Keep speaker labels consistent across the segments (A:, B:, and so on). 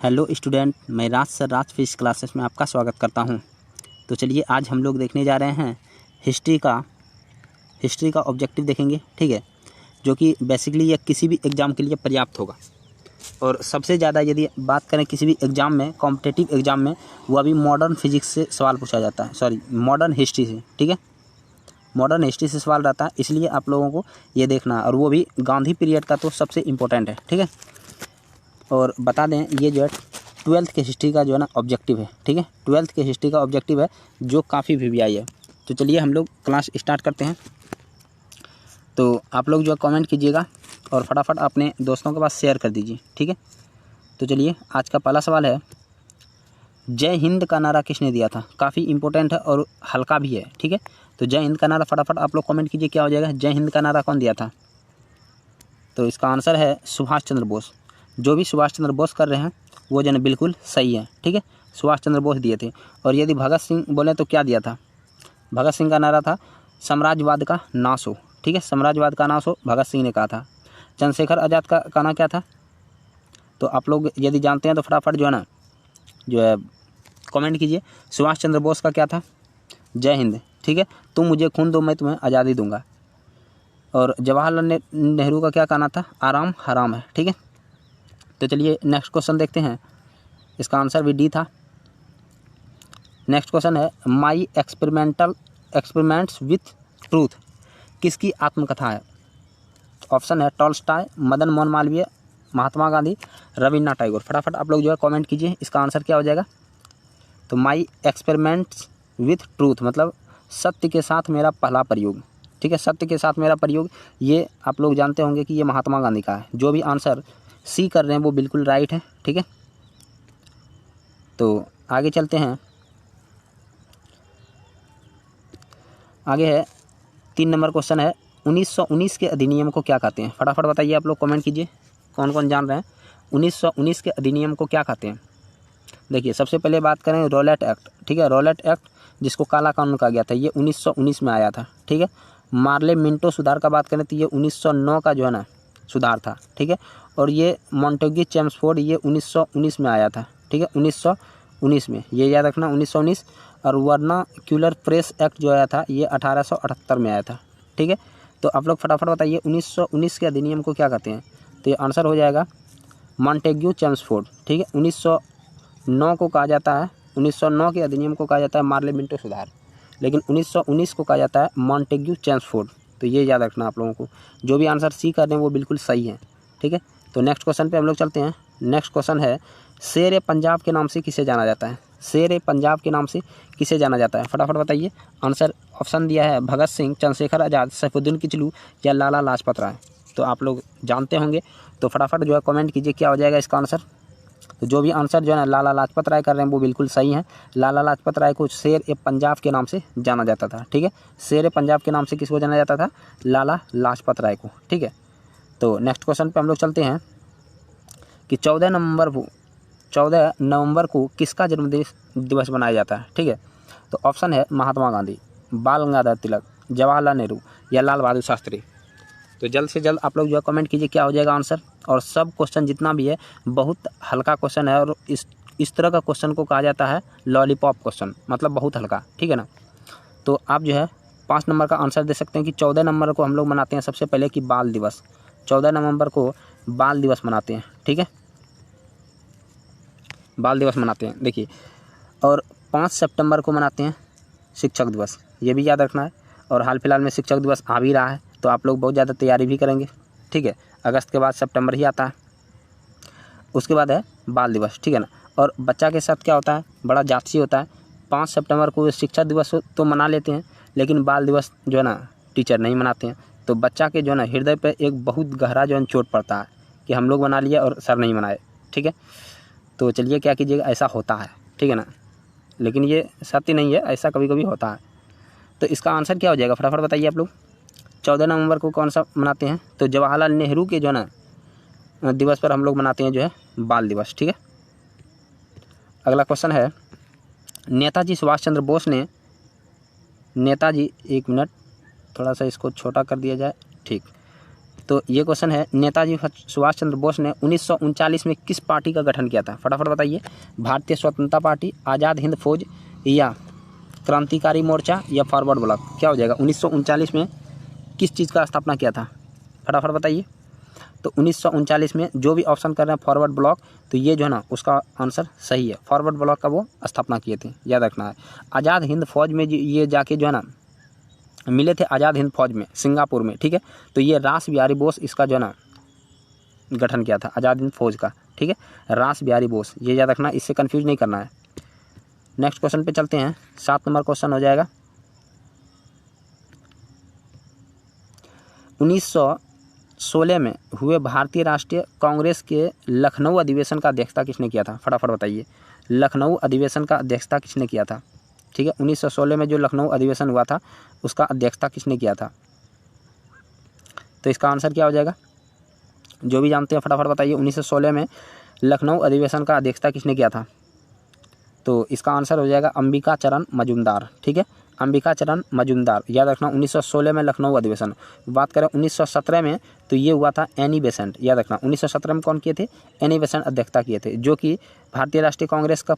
A: Hello student, मैं राज sir राज physics classes में आपका स्वागत करता हूं। तो चलिए आज हम लोग देखने जा रहे हैं हिस्ट्री का ऑब्जेक्टिव देखेंगे, ठीक है, जो कि बेसिकली ये किसी भी एग्ज़ाम के लिए पर्याप्त होगा। और सबसे ज़्यादा यदि बात करें किसी भी एग्ज़ाम में, कॉम्पिटिटिव एग्ज़ाम में, वो अभी मॉडर्न फिजिक्स से सवाल पूछा जाता है, मॉडर्न हिस्ट्री से, ठीक है, मॉडर्न हिस्ट्री से सवाल रहता है। इसलिए आप लोगों को ये देखना है, और वो भी गांधी पीरियड का तो सबसे इम्पोर्टेंट है, ठीक है। और बता दें ये जो है 12th के हिस्ट्री का जो है ना ऑब्जेक्टिव है, ठीक है, 12th के हिस्ट्री का ऑब्जेक्टिव है जो काफ़ी वीवीआई है। तो चलिए हम लोग क्लास स्टार्ट करते हैं। तो आप लोग जो है कमेंट कीजिएगा और फटाफट अपने दोस्तों के पास शेयर कर दीजिए, ठीक है। तो चलिए आज का पहला सवाल है, जय हिंद का नारा किसने दिया था? काफ़ी इंपॉर्टेंट है और हल्का भी है, ठीक है। तो जय हिंद का नारा फटाफट आप लोग कमेंट कीजिए, क्या हो जाएगा? जय हिंद का नारा कौन दिया था? तो इसका आंसर है सुभाष चंद्र बोस। जो भी सुभाष चंद्र बोस कर रहे हैं वो जो है बिल्कुल सही है, ठीक है, सुभाष चंद्र बोस दिए थे। और यदि भगत सिंह बोले तो क्या दिया था? भगत सिंह का नारा था साम्राज्यवाद का नाश हो, ठीक है, साम्राज्यवाद का नाश हो, भगत सिंह ने कहा था। चंद्रशेखर आज़ाद का कहना क्या था? तो आप लोग यदि जानते हैं तो फटाफट जो है कमेंट कीजिए। सुभाष चंद्र बोस का क्या था? जय हिंद, ठीक है, तुम मुझे खून दो मैं तुम्हें आज़ादी दूंगा। और जवाहरलाल नेहरू का क्या कहना था? आराम हराम है, ठीक है। तो चलिए नेक्स्ट क्वेश्चन देखते हैं। इसका आंसर भी डी था। नेक्स्ट क्वेश्चन है, माई एक्सपेरिमेंट्स विथ ट्रूथ किसकी आत्मकथा है? ऑप्शन है टॉल्स्टॉय, मदन मोहन मालवीय, महात्मा गांधी, रविन्द्रनाथ टैगोर। फटाफट आप लोग जो है कमेंट कीजिए, इसका आंसर क्या हो जाएगा? तो माई एक्सपेरिमेंट्स विथ ट्रूथ मतलब सत्य के साथ मेरा पहला प्रयोग, ठीक है, सत्य के साथ मेरा प्रयोग। ये आप लोग जानते होंगे कि ये महात्मा गांधी का है। जो भी आंसर सी कर रहे हैं वो बिल्कुल राइट है, ठीक है। तो आगे चलते हैं। आगे है 3 नंबर क्वेश्चन है, 1919 के अधिनियम को क्या कहते हैं? फटाफट बताइए, आप लोग कमेंट कीजिए कौन कौन जान रहे हैं 1919 के अधिनियम को क्या कहते हैं। देखिए सबसे पहले बात करें रॉलेट एक्ट, ठीक है, रॉलेट एक्ट जिसको काला कानून कहा गया था, ये 1919 में आया था, ठीक है। मार्ले मिंटो सुधार का बात करें तो ये 1909 का जो है ना सुधार था, ठीक है। और ये मॉन्टेग्यू चेम्सफोर्ड ये 1919 में आया था, ठीक है, 1919 में, ये याद रखना 1919। और वर्नाक्यूलर प्रेस एक्ट जो आया था ये 1878 में आया था, ठीक है। तो आप लोग फटाफट बताइए 1919 के अधिनियम को क्या कहते हैं? तो ये आंसर हो जाएगा मॉन्टेग्यू चेम्सफोर्ड, ठीक है। 1909 को कहा जाता है, 1909 के अधिनियम को कहा जाता है मार्ले मिंटो सुधार, लेकिन 1919 को कहा जाता है मॉन्टेग्यू चेम्सफोर्ड। तो ये याद रखना आप लोगों को। जो भी आंसर सी कर रहे हैं वो बिल्कुल सही है, ठीक है। तो नेक्स्ट क्वेश्चन पे हम लोग चलते हैं। नेक्स्ट क्वेश्चन है, शेर ए पंजाब के नाम से किसे जाना जाता है? शेर ए पंजाब के नाम से किसे जाना जाता है? फटाफट बताइए। आंसर ऑप्शन दिया है भगत सिंह, चंद्रशेखर आज़ाद, सैफुद्दीन किचलू या लाला लाजपत राय। तो आप लोग जानते होंगे, तो फटाफट जो है कमेंट कीजिए, क्या हो जाएगा इसका आंसर? तो जो भी आंसर जो है ना लाला लाजपत राय कर रहे हैं वो बिल्कुल सही है। लाला लाजपत राय को शेर ए पंजाब के नाम से जाना जाता था, ठीक है। शेर ए पंजाब के नाम से किसको जाना जाता था? लाला लाजपत राय को, ठीक है। तो नेक्स्ट क्वेश्चन पे हम लोग चलते हैं कि 14 नवंबर को किसका दिवस मनाया जाता है, ठीक है। तो ऑप्शन है महात्मा गांधी, बाल गंगाधर तिलक, जवाहरलाल नेहरू या लाल बहादुर शास्त्री। तो जल्द से जल्द आप लोग जो है कमेंट कीजिए, क्या हो जाएगा आंसर। और सब क्वेश्चन जितना भी है बहुत हल्का क्वेश्चन है, और इस तरह का क्वेश्चन को कहा जाता है लॉलीपॉप क्वेश्चन, मतलब बहुत हल्का, ठीक है ना। तो आप जो है 5 नंबर का आंसर दे सकते हैं कि 14 नंबर को हम लोग मनाते हैं सबसे पहले कि बाल दिवस, 14 नवंबर को बाल दिवस मनाते हैं, ठीक है, बाल दिवस मनाते हैं। देखिए, और 5 सितंबर को मनाते हैं शिक्षक दिवस, ये भी याद रखना है। और हाल फिलहाल में शिक्षक दिवस आ भी रहा है, तो आप लोग बहुत ज़्यादा तैयारी भी करेंगे, ठीक है। अगस्त के बाद सितंबर ही आता है, उसके बाद है बाल दिवस, ठीक है ना। और बच्चा के साथ क्या होता है, बड़ा जादसी होता है। 5 सितंबर को शिक्षक दिवस तो मना लेते हैं, लेकिन बाल दिवस जो है ना टीचर नहीं मनाते हैं। तो बच्चा के जो है ना हृदय पे एक बहुत गहरा जो है चोट पड़ता है कि हम लोग मना लिए और सर नहीं मनाए, ठीक है। तो चलिए क्या कीजिएगा, ऐसा होता है, ठीक है ना, लेकिन ये सत्य नहीं है, ऐसा कभी कभी होता है। तो इसका आंसर क्या हो जाएगा, फटाफट बताइए आप लोग। 14 नवंबर को कौन सा मनाते हैं? तो जवाहरलाल नेहरू के जो है ना दिवस पर हम लोग मनाते हैं जो है बाल दिवस, ठीक है। अगला क्वेश्चन है, नेताजी सुभाष चंद्र बोस ने एक मिनट, थोड़ा सा इसको छोटा कर दिया जाए, ठीक। तो ये क्वेश्चन है, नेताजी सुभाष चंद्र बोस ने 1939 में किस पार्टी का गठन किया था? फटाफट बताइए। भारतीय स्वतंत्रता पार्टी, आज़ाद हिंद फौज, या क्रांतिकारी मोर्चा, या फॉरवर्ड ब्लॉक? क्या हो जाएगा? 1939 में किस चीज़ का स्थापना किया था? फटाफट बताइए। तो 1939 में जो भी ऑप्शन कर रहे हैं फॉरवर्ड ब्लॉक, तो ये जो है ना उसका आंसर सही है। फॉरवर्ड ब्लॉक का वो स्थापना किए थे, याद रखना है। आज़ाद हिंद फौज में ये जाके जो है ना मिले थे, आज़ाद हिंद फौज में सिंगापुर में, ठीक है। तो ये रास बिहारी बोस इसका जो है ना गठन किया था, आज़ाद हिंद फौज का, ठीक है। रास बिहारी बोस, ये याद रखना, इससे कन्फ्यूज नहीं करना है। नेक्स्ट क्वेश्चन पे चलते हैं। 7 नंबर क्वेश्चन हो जाएगा। 1916 में हुए भारतीय राष्ट्रीय कांग्रेस के लखनऊ अधिवेशन का अध्यक्षता किसने किया था? फटाफट बताइए। लखनऊ अधिवेशन का अध्यक्षता किसने किया था? ठीक है, 1916 में जो लखनऊ अधिवेशन हुआ था उसका अध्यक्षता किसने किया था? तो इसका आंसर क्या हो जाएगा? जो भी जानते हैं फटाफट बताइए। 1916 में लखनऊ अधिवेशन का अध्यक्षता किसने किया था? तो इसका आंसर हो जाएगा अंबिका चरण मजूमदार, ठीक है। अंबिका चरण मजूमदार, याद रखना। 1916 में लखनऊ अधिवेशन। बात करें 1917 में, तो ये हुआ था एनी बेसेंट, याद रखना। 1917 में कौन किए थे? एनी बेसेंट अध्यक्षता किए थे, जो कि भारतीय राष्ट्रीय कांग्रेस का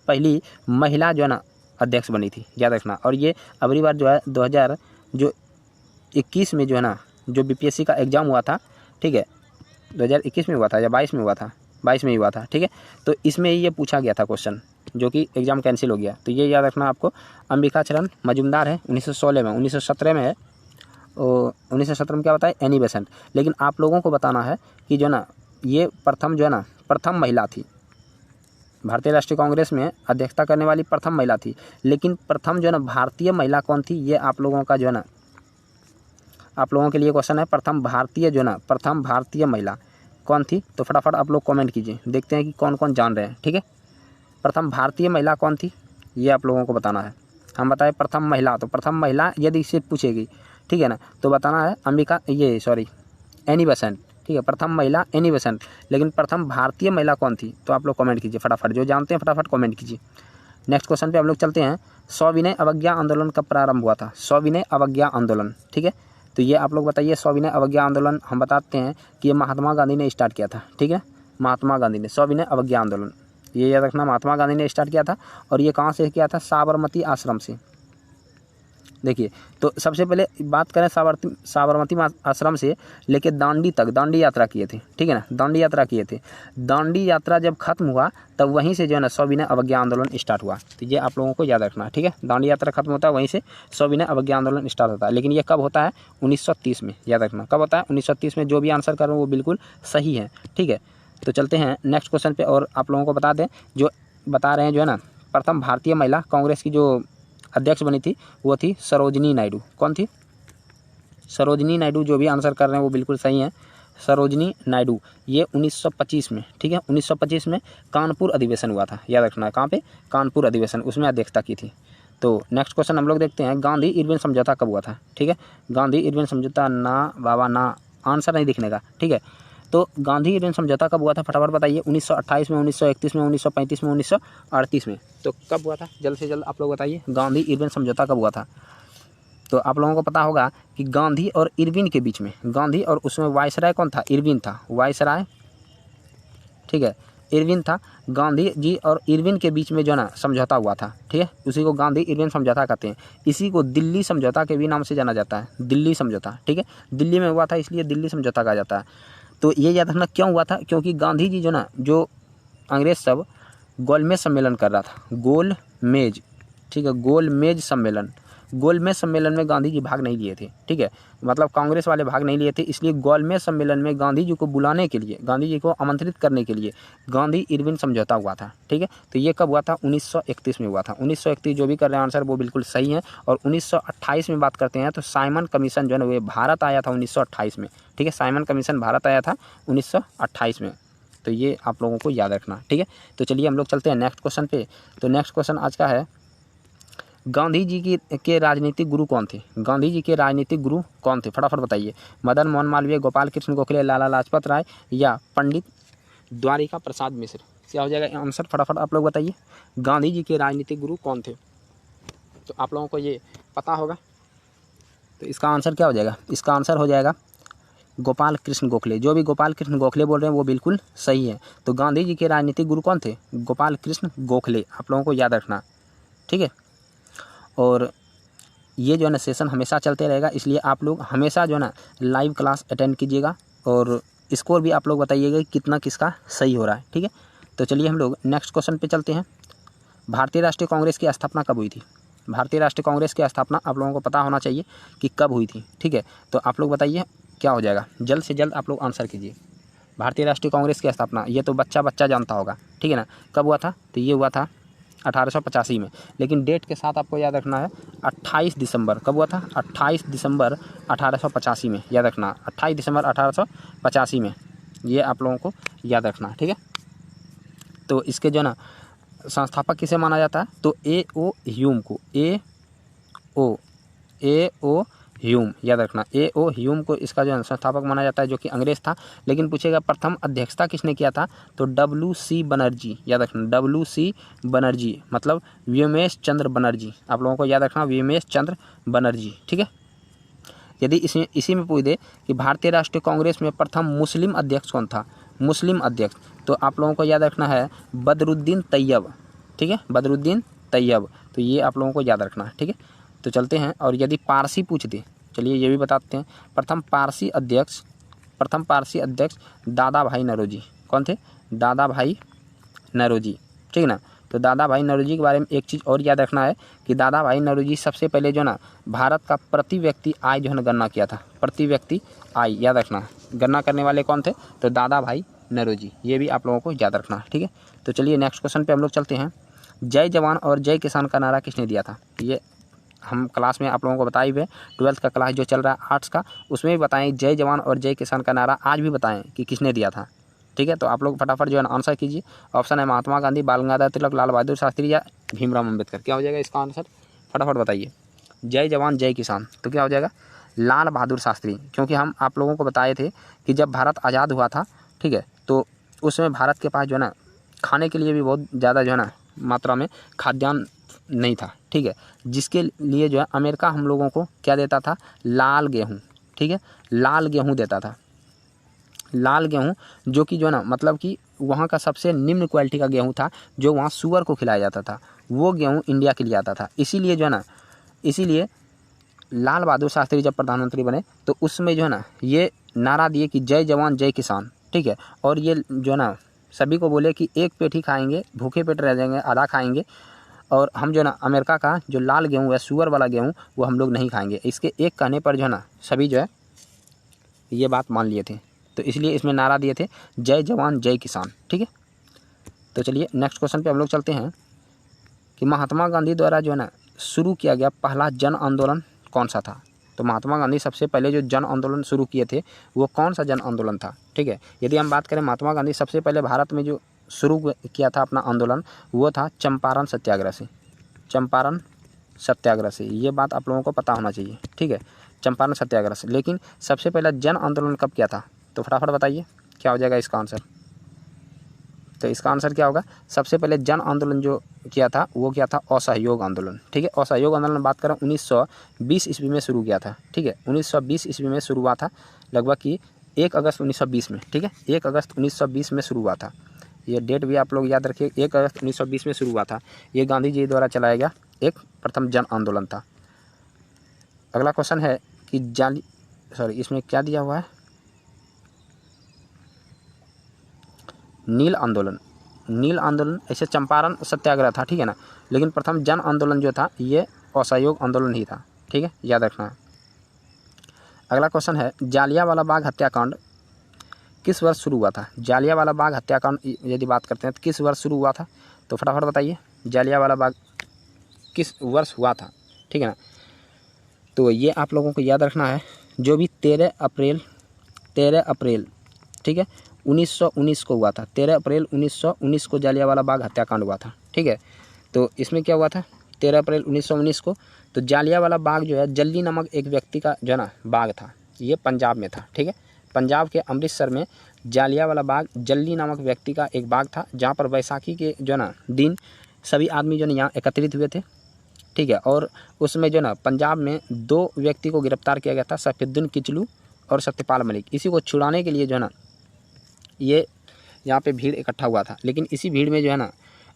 A: पहली महिला जो है ना अध्यक्ष बनी थी, याद रखना। और ये अगली बार जो है 2021 में जो है ना जो बीपीएससी का एग्ज़ाम हुआ था, ठीक है, 2021 में हुआ था या 22 में हुआ था? 22 में ही हुआ था, ठीक है। तो इसमें ये पूछा गया था क्वेश्चन, जो कि एग्ज़ाम कैंसिल हो गया। तो ये याद रखना आपको। अंबिका चरण मजूमदार है 1916 में, 1917 में है, और 1917 में क्या बताया? Annie Besant. लेकिन आप लोगों को बताना है कि जो ना ये प्रथम महिला थी, भारतीय राष्ट्रीय कांग्रेस में अध्यक्षता करने वाली प्रथम महिला थी। लेकिन प्रथम जो है ना भारतीय महिला कौन थी, ये आप लोगों का जो है ना, आप लोगों के लिए क्वेश्चन है। प्रथम भारतीय महिला कौन थी? तो फटाफट आप लोग कमेंट कीजिए, देखते हैं कि कौन कौन जान रहे हैं, ठीक है। प्रथम भारतीय महिला कौन थी, ये आप लोगों को बताना है। हम बताएं प्रथम महिला, तो प्रथम महिला यदि इससे पूछेगी, ठीक है ना, तो बताना है एनी बेसेंट, ठीक है। प्रथम महिला एनी बेसेंट। लेकिन प्रथम भारतीय महिला कौन थी? तो आप लोग कमेंट कीजिए फटाफट, जो जानते हैं फटाफट कमेंट कीजिए। नेक्स्ट क्वेश्चन पे हम लोग चलते हैं। सविनय अवज्ञा आंदोलन कब प्रारंभ हुआ था? सविनय अवज्ञा आंदोलन, ठीक है। तो ये आप लोग बताइए। सविनय अवज्ञा आंदोलन हम बताते हैं कि ये महात्मा गांधी ने स्टार्ट किया था, ठीक है। महात्मा गांधी ने सविनय अवज्ञा आंदोलन, ये याद रखना, महात्मा गांधी ने स्टार्ट किया था। और ये कहाँ से किया था? साबरमती आश्रम से। देखिए, तो सबसे पहले बात करें साबरमती आश्रम से लेके दांडी तक दांडी यात्रा किए थे, ठीक है ना। दांडी यात्रा किए थे। दांडी यात्रा जब खत्म हुआ तब वहीं से जो है ना सविनय अवज्ञा आंदोलन स्टार्ट हुआ। तो ये आप लोगों को याद रखना है, ठीक है। दांडी यात्रा खत्म होता है, वहीं से सविनय अवज्ञा आंदोलन स्टार्ट होता है। लेकिन ये कब होता है? 1930 में, याद रखना। कब होता है? 1930 में। जो भी आंसर कर रहे हो वो बिल्कुल सही है, ठीक है। तो चलते हैं नेक्स्ट क्वेश्चन पे। और आप लोगों को बता दें, जो बता रहे हैं जो है ना प्रथम भारतीय महिला कांग्रेस की जो अध्यक्ष बनी थी वो थी सरोजिनी नायडू। कौन थी? सरोजिनी नायडू। जो भी आंसर कर रहे हैं वो बिल्कुल सही है, सरोजिनी नायडू। ये 1925 में, ठीक है, 1925 में कानपुर अधिवेशन हुआ था, याद रखना है। कहाँ पे? कानपुर अधिवेशन, उसमें अध्यक्षता की थी। तो नेक्स्ट क्वेश्चन हम लोग देखते हैं। गांधी इरविन समझौता कब हुआ था? ठीक है, गांधी इरविन समझौता, ना बाबा ना, आंसर नहीं दिखने का, ठीक है। तो गांधी इरविन समझौता कब हुआ था? फटाफट बताइए। 1928 में, 1931 में, 1935 में, 1938 में। तो कब हुआ था? जल्द से जल्द आप लोग बताइए, गांधी इरविन समझौता कब हुआ था? तो आप लोगों को पता होगा कि गांधी और इरविन के बीच में, गांधी और उसमें वायसराय कौन था? इरविन था, वायसराय, ठीक है, इरविन था। गांधी जी और इरविन के बीच में जो ना समझौता हुआ था, ठीक है, उसी को गांधी इरविन समझौता कहते हैं। इसी को दिल्ली समझौता के भी नाम से जाना जाता है, दिल्ली समझौता, ठीक है। दिल्ली में हुआ था इसलिए दिल्ली समझौता कहा जाता है। तो ये याद रखना क्यों हुआ था? क्योंकि गांधी जी जो अंग्रेज सब गोलमेज सम्मेलन कर रहा था, गोलमेज, ठीक है, गोलमेज सम्मेलन। गोलमेज सम्मेलन में गांधी जी भाग नहीं लिए थे, ठीक है, मतलब कांग्रेस वाले भाग नहीं लिए थे। इसलिए गोलमेज सम्मेलन में गांधी जी को बुलाने के लिए, गांधी जी को आमंत्रित करने के लिए गांधी इरविन समझौता हुआ था, ठीक है। तो ये कब हुआ था? 1931 में हुआ था। 1931 जो भी कर रहे हैं आंसर वो बिल्कुल सही है। और 1928 में बात करते हैं तो साइमन कमीशन जो है ना वो भारत आया था 1928 में, ठीक है। साइमन कमीशन भारत आया था 1928 में। तो ये आप लोगों को याद रखना, ठीक है। तो चलिए हम लोग चलते हैं नेक्स्ट क्वेश्चन पे। तो नेक्स्ट क्वेश्चन आज का है, गांधी जी के राजनीतिक गुरु कौन थे? गांधी जी के राजनीतिक गुरु कौन थे? फटाफट बताइए। मदन मोहन मालवीय, गोपाल कृष्ण गोखले, लाला लाजपत राय, या पंडित द्वारिका प्रसाद मिश्र? क्या हो जाएगा आंसर? फटाफट आप लोग बताइए। गांधी जी के राजनीतिक गुरु कौन थे? तो आप लोगों को ये पता होगा। तो इसका आंसर क्या हो जाएगा? इसका आंसर हो जाएगा गोपाल कृष्ण गोखले। जो भी गोपाल कृष्ण गोखले बोल रहे हैं वो बिल्कुल सही है। तो गांधी जी के राजनीतिक गुरु कौन थे? गोपाल कृष्ण गोखले, आप लोगों को याद रखना, ठीक है। और ये जो है ना सेशन हमेशा चलते रहेगा, इसलिए आप लोग हमेशा जो है ना लाइव क्लास अटेंड कीजिएगा और स्कोर भी आप लोग बताइएगा कि कितना किसका सही हो रहा है, ठीक है। तो चलिए हम लोग नेक्स्ट क्वेश्चन पे चलते हैं। भारतीय राष्ट्रीय कांग्रेस की स्थापना कब हुई थी? भारतीय राष्ट्रीय कांग्रेस की स्थापना आप लोगों को पता होना चाहिए कि कब हुई थी, ठीक है। तो आप लोग बताइए क्या हो जाएगा, जल्द से जल्द आप लोग आंसर कीजिए। भारतीय राष्ट्रीय कांग्रेस की स्थापना ये तो बच्चा जानता होगा, ठीक है ना। कब हुआ था? तो ये हुआ था 1885 में, लेकिन डेट के साथ आपको याद रखना है 28 दिसंबर। कब हुआ था? 28 दिसंबर 1885 में, याद रखना 28 दिसंबर 1885 में, ये आप लोगों को याद रखना, ठीक है। तो इसके जो ना संस्थापक किसे माना जाता है? तो A.O. ह्यूम को, A.O. ह्यूम, याद रखना A.O. ह्यूम को इसका जो है संस्थापक माना जाता है, जो कि अंग्रेज था। लेकिन पूछेगा प्रथम अध्यक्षता किसने किया था? तो W.C. बनर्जी, याद रखना W.C. बनर्जी, मतलब व्योमेश चंद्र बनर्जी, आप लोगों को याद रखना व्योमेश चंद्र बनर्जी, ठीक है। यदि इसी में पूछ दे कि भारतीय राष्ट्रीय कांग्रेस में प्रथम मुस्लिम अध्यक्ष कौन था? मुस्लिम अध्यक्ष, तो आप लोगों को याद रखना है बदरुद्दीन तैयब, ठीक है, बदरुद्दीन तैयब। तो ये आप लोगों को याद रखना है, ठीक है। तो चलते हैं, और यदि पारसी पूछ दे, चलिए ये भी बताते हैं। प्रथम पारसी अध्यक्ष दादा भाई नौरोजी। कौन थे? दादा भाई नौरोजी, ठीक है ना। तो दादा भाई नौरोजी के बारे में एक चीज़ और याद रखना है कि दादा भाई नौरोजी सबसे पहले जो ना भारत का प्रति व्यक्ति आय जो है ना गणना किया था, प्रति व्यक्ति आय, याद रखना। गणना करने वाले कौन थे? तो दादा भाई नौरोजी, ये भी आप लोगों को याद रखना है, ठीक है। तो चलिए नेक्स्ट क्वेश्चन पे हम लोग चलते हैं। जय जवान और जय किसान का नारा किसने दिया था? ये हम क्लास में आप लोगों को बताए हुए, 12th का क्लास जो चल रहा है आर्ट्स का, उसमें भी बताएं जय जवान और जय किसान का नारा आज भी बताएं कि किसने दिया था, ठीक है। तो आप लोग फटाफट जो है ना आंसर कीजिए। ऑप्शन है महात्मा गांधी, बाल गंगाधर तिलक, लाल बहादुर शास्त्री या भीमराव अम्बेडकर। क्या हो जाएगा इसका आंसर? फटाफट बताइए। जय जवान जय किसान, तो क्या हो जाएगा? लाल बहादुर शास्त्री, क्योंकि हम आप लोगों को बताए थे कि जब भारत आज़ाद हुआ था, ठीक है, तो उसमें भारत के पास जो है ना खाने के लिए भी बहुत ज़्यादा जो है ना मात्रा में खाद्यान्न नहीं था, ठीक है। जिसके लिए जो है अमेरिका हम लोगों को क्या देता था? लाल गेहूँ, ठीक है, लाल गेहूँ देता था। लाल गेहूँ जो कि जो है ना मतलब कि वहाँ का सबसे निम्न क्वालिटी का गेहूँ था, जो वहाँ सूअर को खिलाया जाता था, वो गेहूँ इंडिया के लिए आता था। इसीलिए जो है ना, इसीलिए लाल बहादुर शास्त्री जब प्रधानमंत्री बने तो उसमें जो है ना ये नारा दिए कि जय जवान जय किसान, ठीक है। और ये जो है ना सभी को बोले कि एक पेट ही खाएंगे, भूखे पेट रह जाएंगे, आधा खाएंगे, और हम जो है ना अमेरिका का जो लाल गेहूँ है, सूअर वाला गेहूँ, वो हम लोग नहीं खाएंगे। इसके एक कहने पर जो है ना सभी जो है ये बात मान लिए थे, तो इसलिए इसमें नारा दिए थे जय जवान जय किसान, ठीक है। तो चलिए नेक्स्ट क्वेश्चन पे हम लोग चलते हैं कि महात्मा गांधी द्वारा जो है ना शुरू किया गया पहला जन आंदोलन कौन सा था? तो महात्मा गांधी सबसे पहले जो जन आंदोलन शुरू किए थे वो कौन सा जन आंदोलन था, ठीक है। यदि हम बात करें महात्मा गांधी सबसे पहले भारत में जो शुरू किया था अपना आंदोलन, वो था चंपारण सत्याग्रह से, चंपारण सत्याग्रह से। ये बात आप लोगों को पता होना चाहिए, ठीक है, चंपारण सत्याग्रह से। लेकिन सबसे पहला जन आंदोलन कब किया था? तो फटाफट बताइए क्या हो जाएगा इसका आंसर। तो इसका आंसर क्या होगा? सबसे पहले जन आंदोलन जो किया था वो क्या था? असहयोग आंदोलन, ठीक है। असहयोग आंदोलन बात करें 1920 ईस्वी में शुरू किया था, ठीक है, 1920 ईस्वी में शुरू हुआ था, लगभग कि 1 अगस्त 1920 में, ठीक है, 1 अगस्त 1920 में शुरू हुआ था। ये डेट भी आप लोग याद रखिए, 1 अगस्त 1920 में शुरू हुआ था। ये गांधी जी द्वारा चलाया गया एक प्रथम जन आंदोलन था। अगला क्वेश्चन है कि इसमें क्या दिया हुआ है? नील आंदोलन ऐसे चंपारण सत्याग्रह था, ठीक है ना, लेकिन प्रथम जन आंदोलन जो था ये असहयोग आंदोलन ही था, ठीक है, याद रखना है। अगला क्वेश्चन है जालियांवाला बाग हत्याकांड किस वर्ष शुरू हुआ था? जालियांवाला बाग हत्याकांड यदि बात करते हैं तो किस वर्ष शुरू हुआ था? तो फटाफट बताइए जालियांवाला बाग किस वर्ष हुआ था, ठीक है ना। तो ये आप लोगों को याद रखना है, जो भी 13 अप्रैल, ठीक है, 1919 को हुआ था। 13 अप्रैल 1919 को जालियांवाला बाग हत्याकांड हुआ था, ठीक है। तो इसमें क्या हुआ था 13 अप्रैल 1919 को? तो जालियांवाला बाग जो है जल्दी नामक एक व्यक्ति का जो है ना बाग था, ये पंजाब में था, ठीक है। पंजाब के अमृतसर में जालियांवाला बाग जल्दी नामक व्यक्ति का एक बाग था, जहाँ पर बैसाखी के जो है ना दिन सभी आदमी जो है यहाँ एकत्रित हुए थे, ठीक है। और उसमें जो है ना पंजाब में 2 व्यक्ति को गिरफ्तार किया गया था, सफीउद्दीन किचलू और सत्यपाल मलिक, इसी को छुड़ाने के लिए जो है ना ये यहाँ पे भीड़ इकट्ठा हुआ था। लेकिन इसी भीड़ में जो है ना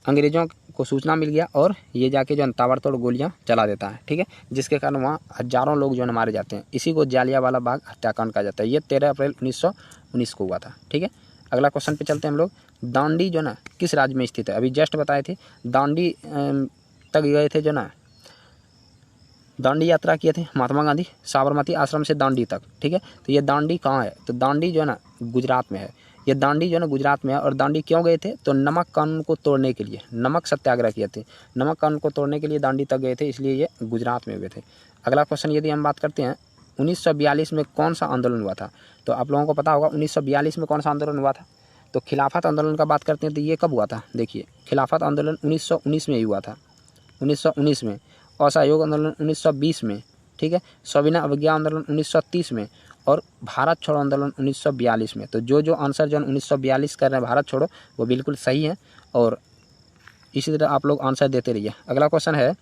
A: अंग्रेज़ों को सूचना मिल गया और ये जाके जो है ताबड़तोड़ गोलियाँ चला देता है, ठीक है, जिसके कारण वहाँ हज़ारों लोग जो है मारे जाते हैं। इसी को जालियांवाला बाग हत्याकांड कहा जाता है। ये 13 अप्रैल 1919 को हुआ था, ठीक है। अगला क्वेश्चन पे चलते हैं हम लोग। दांडी जो ना किस राज्य में स्थित है? अभी जस्ट बताए थे दांडी तक गए थे जो ना, दांडी यात्रा किए थे महात्मा गांधी साबरमती आश्रम से दांडी तक, ठीक है। तो ये दांडी कहाँ है? तो दांडी जो है ना गुजरात में है। ये दांडी जो है ना गुजरात में है। और दांडी क्यों गए थे? तो नमक कानून को तोड़ने के लिए, नमक सत्याग्रह किए थे, नमक कानून को तोड़ने के लिए दांडी तक गए थे, इसलिए ये गुजरात में हुए थे। अगला क्वेश्चन यदि हम बात करते हैं 1942 में कौन सा आंदोलन हुआ था? तो आप लोगों को पता होगा 1942 में कौन सा आंदोलन हुआ था। तो खिलाफत आंदोलन का बात करते हैं तो ये कब हुआ था? देखिए खिलाफत आंदोलन 1919 में ही हुआ था, 1919 में। असहयोग आंदोलन 1920 में, ठीक है। सविनय अवज्ञा आंदोलन 1930 में और भारत छोड़ो आंदोलन 1942 में। तो जो आंसर जो 1942 कर रहे हैं भारत छोड़ो वो बिल्कुल सही है और इसी तरह आप लोग आंसर देते रहिए। अगला क्वेश्चन है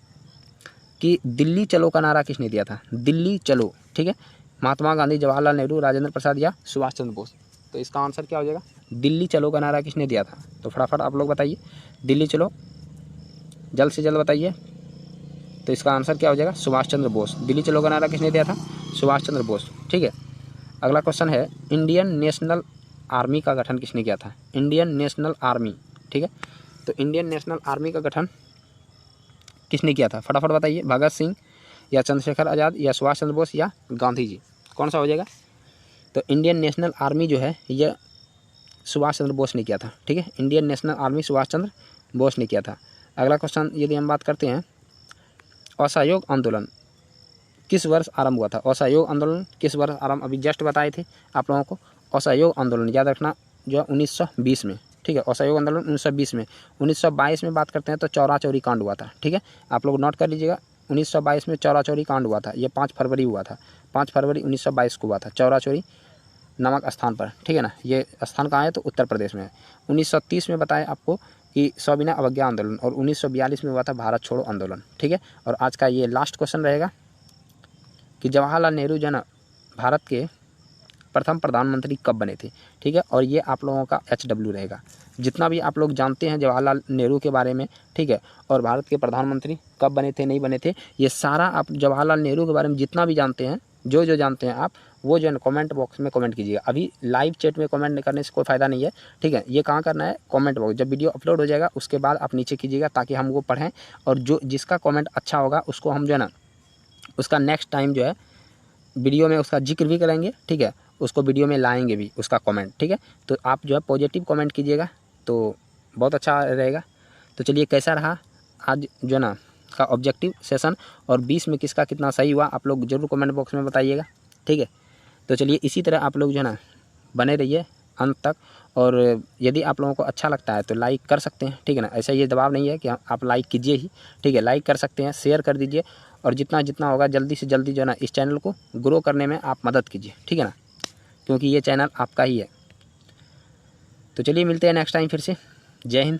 A: कि दिल्ली चलो का नारा किसने दिया था? दिल्ली चलो, ठीक है, महात्मा गांधी, जवाहरलाल नेहरू, राजेंद्र प्रसाद या सुभाष चंद्र बोस। तो इसका आंसर क्या हो जाएगा? दिल्ली चलो का नारा किसने दिया था? तो फटाफट आप लोग बताइए, दिल्ली चलो, जल्द से जल्द बताइए। तो इसका आंसर क्या हो जाएगा? सुभाष चंद्र बोस। दिल्ली चलो का नारा किसने दिया था? सुभाष चंद्र बोस, ठीक है। अगला क्वेश्चन है इंडियन नेशनल आर्मी का गठन किसने किया था? इंडियन नेशनल आर्मी, ठीक है। तो इंडियन नेशनल आर्मी का गठन किसने किया था? फटाफट बताइए। भगत सिंह या चंद्रशेखर आज़ाद या सुभाष चंद्र बोस या गांधी जी, कौन सा हो जाएगा? तो इंडियन नेशनल आर्मी जो है यह सुभाष चंद्र बोस ने किया था, ठीक है। Indian national army Subhash Chandra Bose ने किया था। अगला क्वेश्चन यदि हम बात करते हैं असहयोग आंदोलन किस वर्ष आरंभ हुआ था? असहयोग आंदोलन किस वर्ष आरंभ, अभी जस्ट बताए थे आप लोगों को। असहयोग आंदोलन याद रखना जो 1920 में, ठीक है। असहयोग आंदोलन 1920 में। 1922 में बात करते हैं तो चौरा चौरी कांड हुआ था, ठीक है। आप लोग नोट कर लीजिएगा 1922 में चौरा चौरी कांड हुआ था। ये 5 फरवरी हुआ था, 5 फरवरी 1922 को हुआ था चौरा चौरी नामक स्थान पर, ठीक है ना। ये स्थान कहाँ है? तो उत्तर प्रदेश में है। 1930 में बताया आपको कि सविनय अवज्ञा आंदोलन और 1942 में हुआ था भारत छोड़ो आंदोलन, ठीक है। और आज का ये लास्ट क्वेश्चन रहेगा कि जवाहरलाल नेहरू जो है ना भारत के प्रथम प्रधानमंत्री कब बने थे, ठीक है। और ये आप लोगों का HW रहेगा, जितना भी आप लोग जानते हैं जवाहरलाल नेहरू के बारे में, ठीक है। और भारत के प्रधानमंत्री कब बने थे, नहीं बने थे, ये सारा आप जवाहरलाल नेहरू के बारे में जितना भी जानते हैं, जो जानते हैं आप, वो जो है कमेंट बॉक्स में कमेंट कीजिएगा। अभी लाइव चैट में कमेंट करने से कोई फ़ायदा नहीं है, ठीक है। ये कहाँ करना है? Comment box. जब वीडियो अपलोड हो जाएगा उसके बाद आप नीचे कीजिएगा ताकि हम वो पढ़ें और जो जिसका कमेंट अच्छा होगा उसको हम जो है ना उसका नेक्स्ट टाइम जो है वीडियो में उसका जिक्र भी करेंगे, ठीक है। उसको वीडियो में लाएंगे भी उसका कमेंट, ठीक है। तो आप जो है पॉजिटिव कमेंट कीजिएगा तो बहुत अच्छा रहेगा। तो चलिए कैसा रहा आज जो है ना का ऑब्जेक्टिव सेशन और 20 में किसका कितना सही हुआ आप लोग ज़रूर कमेंट बॉक्स में बताइएगा, ठीक है। तो चलिए इसी तरह आप लोग जो है ना बने रहिए अंत तक और यदि आप लोगों को अच्छा लगता है तो लाइक कर सकते हैं, ठीक है ना। ऐसा ये दबाव नहीं है कि आप लाइक कीजिए ही, ठीक है। लाइक कर सकते हैं, शेयर कर दीजिए और जितना होगा जल्दी से जल्दी जो है ना इस चैनल को ग्रो करने में आप मदद कीजिए, ठीक है ना, क्योंकि ये चैनल आपका ही है। तो चलिए मिलते हैं नेक्स्ट टाइम फिर से। जय हिंद।